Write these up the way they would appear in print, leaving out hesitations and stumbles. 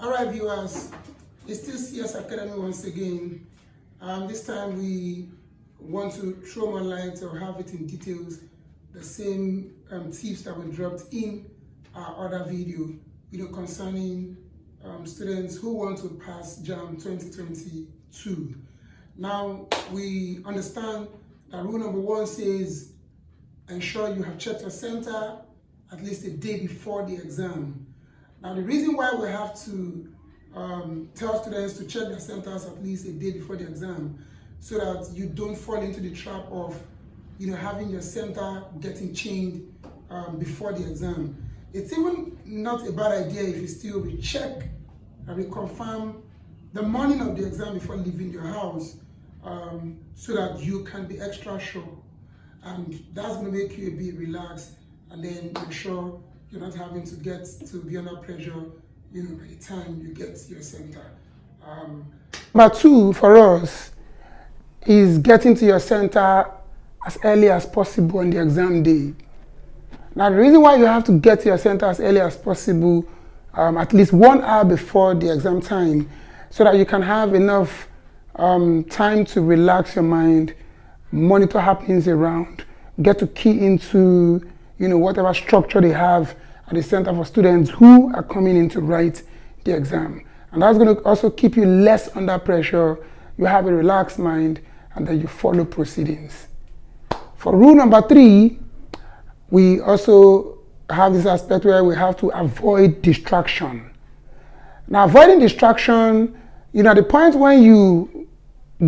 Alright viewers, it's still CS Academy once again. This time we want to throw more light or have it in details, the same tips that we dropped in our other video concerning students who want to pass Jamb 2022. Now we understand that rule number 1 says ensure you have checked your center at least a day before the exam. Now the reason why we have to tell students to check their centers at least a day before the exam, so that you don't fall into the trap of having your center getting changed before the exam. It's even not a bad idea if you still recheck and reconfirm the morning of the exam before leaving your house, so that you can be extra sure, and that's going to make you a bit relaxed, and then you're sure you're not having to get to be under pressure by the time you get to your center. Number 2 for us is getting to your center as early as possible on the exam day. Now the reason why you have to get to your center as early as possible, at least 1 hour before the exam time, so that you can have enough time to relax your mind, monitor happenings around, get to key into whatever structure they have at the center for students who are coming in to write the exam. And that's going to also keep you less under pressure. You have a relaxed mind, and then you follow proceedings. For rule number 3, we also have this aspect where we have to avoid distraction. Now, avoiding distraction, at the point when you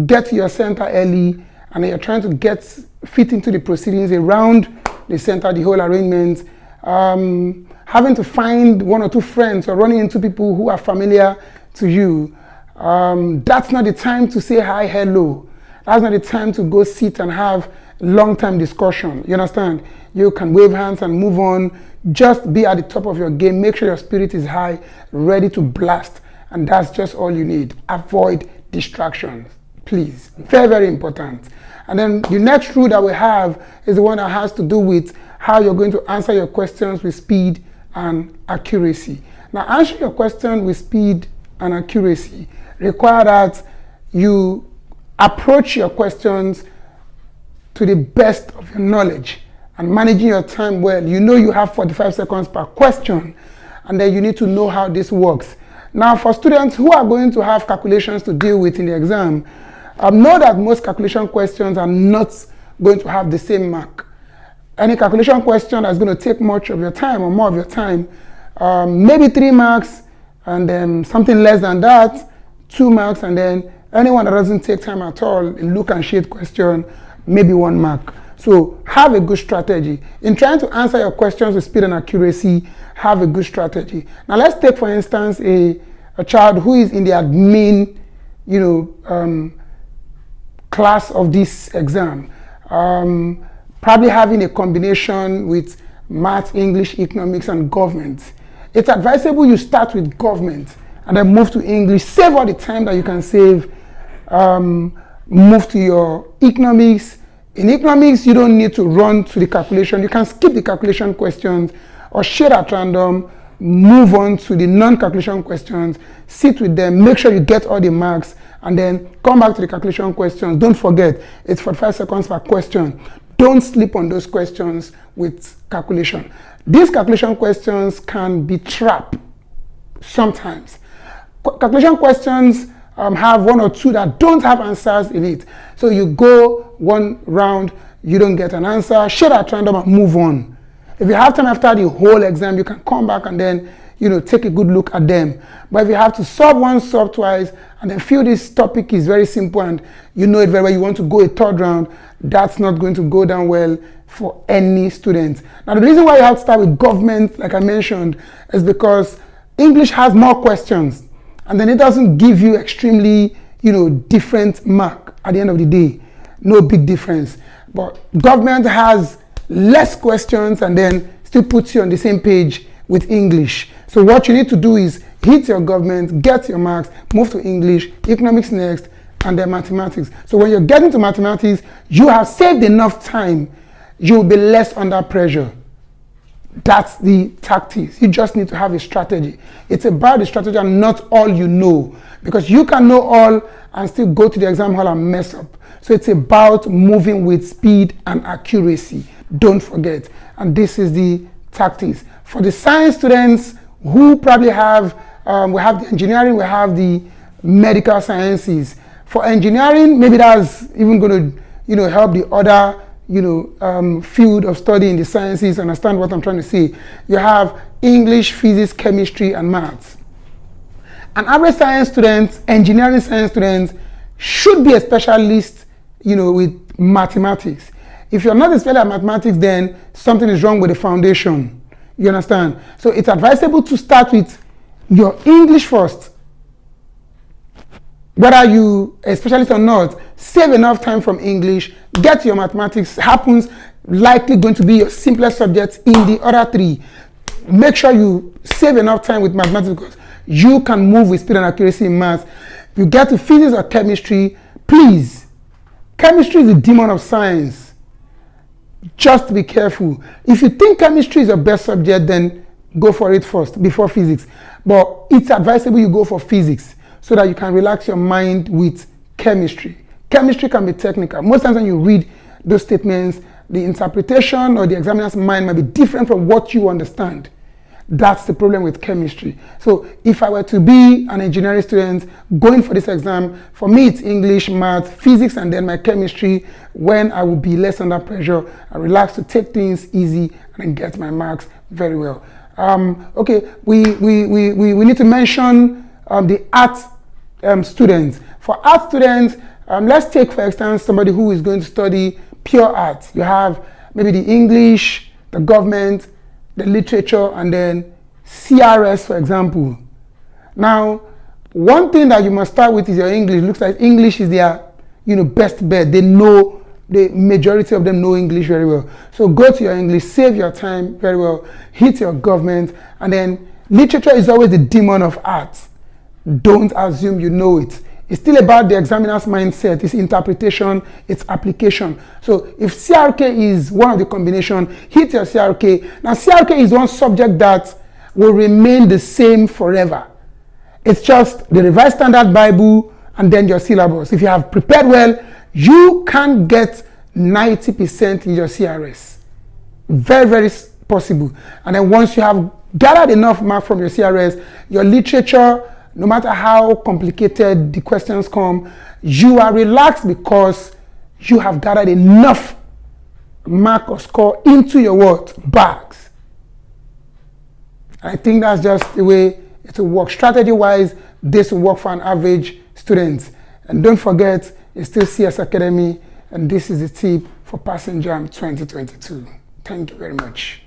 get to your center early and you're trying to fit into the proceedings around the center, the whole arrangement, having to find 1 or 2 friends or running into people who are familiar to you, that's not the time to say hi, hello. That's not the time to go sit and have long-term discussion. You understand? You can wave hands and move on. Just be at the top of your game. Make sure your spirit is high, ready to blast. And that's just all you need. Avoid distractions, please. Very, very important. And then the next rule that we have is the one that has to do with how you're going to answer your questions with speed and accuracy. Now, answering your question with speed and accuracy require that you approach your questions to the best of your knowledge and managing your time well. You have 45 seconds per question, and then you need to know how this works. Now, for students who are going to have calculations to deal with in the exam, know that most calculation questions are not going to have the same mark. Any calculation question that's going to take much of your time or more of your time, maybe 3 marks, and then something less than that, 2 marks, and then anyone that doesn't take time at all, a look and shade question, maybe 1 mark. So have a good strategy. In trying to answer your questions with speed and accuracy, have a good strategy. Now let's take, for instance, a child who is in the admin, class of this exam. Probably having a combination with math, English, economics, and government. It's advisable you start with government and then move to English. Save all the time that you can save. Move to your economics. In economics, you don't need to run to the calculation. You can skip the calculation questions or shade at random. Move on to the non-calculation questions. Sit with them. Make sure you get all the marks, and then come back to the calculation questions. Don't forget, it's 45 seconds per question. Don't sleep on those questions with calculation. These calculation questions can be trapped sometimes. Calculation questions have 1 or 2 that don't have answers in it. So you go 1 round, you don't get an answer, shade at random and move on. If you have time after the whole exam, you can come back and then take a good look at them. But if you have to solve once, solve twice, and then feel this topic is very simple and you know it very well, you want to go a 3rd round, that's not going to go down well for any student. Now the reason why you have to start with government, like I mentioned, is because English has more questions, and then it doesn't give you extremely, different mark at the end of the day. No big difference. But government has less questions and then still puts you on the same page with English. So what you need to do is hit your government, get your marks, move to English, economics next, and then mathematics. So when you're getting to mathematics, you have saved enough time. You will be less under pressure. That's the tactics. You just need to have a strategy. It's about the strategy and not all you know, because you can know all and still go to the exam hall and mess up. So it's about moving with speed and accuracy. Don't forget. And this is the tactics. For the science students who probably have, we have the engineering, we have the medical sciences. For engineering, maybe that's even going to, help the other, field of study in the sciences. Understand what I'm trying to say? You have English, physics, chemistry, and maths. An average science student, engineering science student, should be a specialist, with mathematics. If you're not a specialist at mathematics, then something is wrong with the foundation. You understand? So it's advisable to start with your English first. Whether you a specialist or not, save enough time from English, get your mathematics, happens likely going to be your simplest subject in the other three. Make sure you save enough time with mathematics because you can move with speed and accuracy in math. You get to physics or chemistry, please. Chemistry is the demon of science. Just be careful. If you think chemistry is your best subject, then go for it first before physics. But it's advisable you go for physics so that you can relax your mind with chemistry. Chemistry can be technical. Most times when you read those statements, the interpretation or the examiner's mind might be different from what you understand. That's the problem with chemistry. So if I were to be an engineering student going for this exam, for me it's English, math, physics, and then my chemistry, when I will be less under pressure, I relax to take things easy and then get my marks very well. Okay, we need to mention the art students. For art students, let's take for instance somebody who is going to study pure art. You have maybe the English, the government, the literature, and then CRS, for example. Now, one thing that you must start with is your English. Looks like English is their, best bet. They know, the majority of them know English very well. So go to your English, save your time very well, hit your government, and then literature is always the demon of art. Don't assume you know it. It's still about the examiner's mindset, its interpretation, its application. So if CRK is one of the combination, hit your CRK. Now CRK is one subject that will remain the same forever. It's just the Revised Standard Bible and then your syllabus. If you have prepared well, you can get 90% in your CRS. Very, very possible. And then once you have gathered enough mark from your CRS, your literature, no matter how complicated the questions come, you are relaxed because you have gathered enough mark or score into your what? Bags. I think that's just the way it will work. Strategy-wise, this will work for an average student. And don't forget, it's still CS Academy, and this is the tip for passing Jamb 2022. Thank you very much.